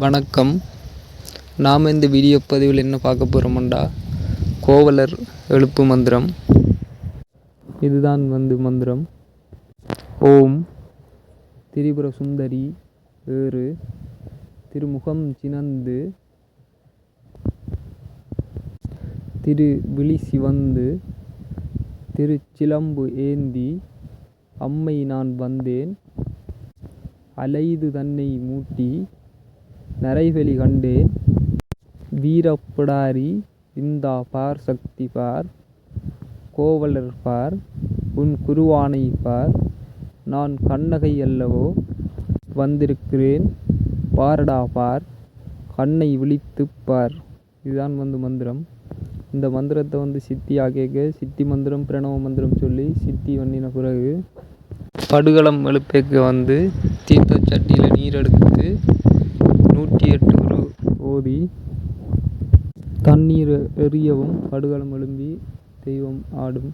வணக்கம். நாம் இந்த வீடியோ பதிவில் என்ன பார்க்க போகிறோம்டா, கோவலர் எழுப்பு மந்திரம். இதுதான் மந்திரம். ஓம் திரிபுர சுந்தரி ஏறு திருமுகம் சினந்து திரு விழி சிவந்து திருச்சிலம்பு ஏந்தி அம்மை நான் வந்தேன் அலைது தன்னை மூட்டி நரைவெளி கண்டேன் வீரப்பிடாரி இந்தா பார் சக்தி பார் கோவலர் பார் உன் குருவானை பார் நான் கண்ணகை அல்லவோ வந்திருக்கிறேன் பாரடா பார் கண்ணை விழித்து பார். இதுதான் மந்திரம். இந்த மந்திரத்தை சித்தியாக சித்தி மந்திரம் பிரணவ மந்திரம் சொல்லி சித்தி வண்டின பிறகு படுகளம் எழுப்பேக்க தீர்த்த சட்டியில் நீர் எடுத்து 108 உரு ஓதி தண்ணீர் எறியவும் படுகளம் எழும்பி தெய்வம் ஆடும்.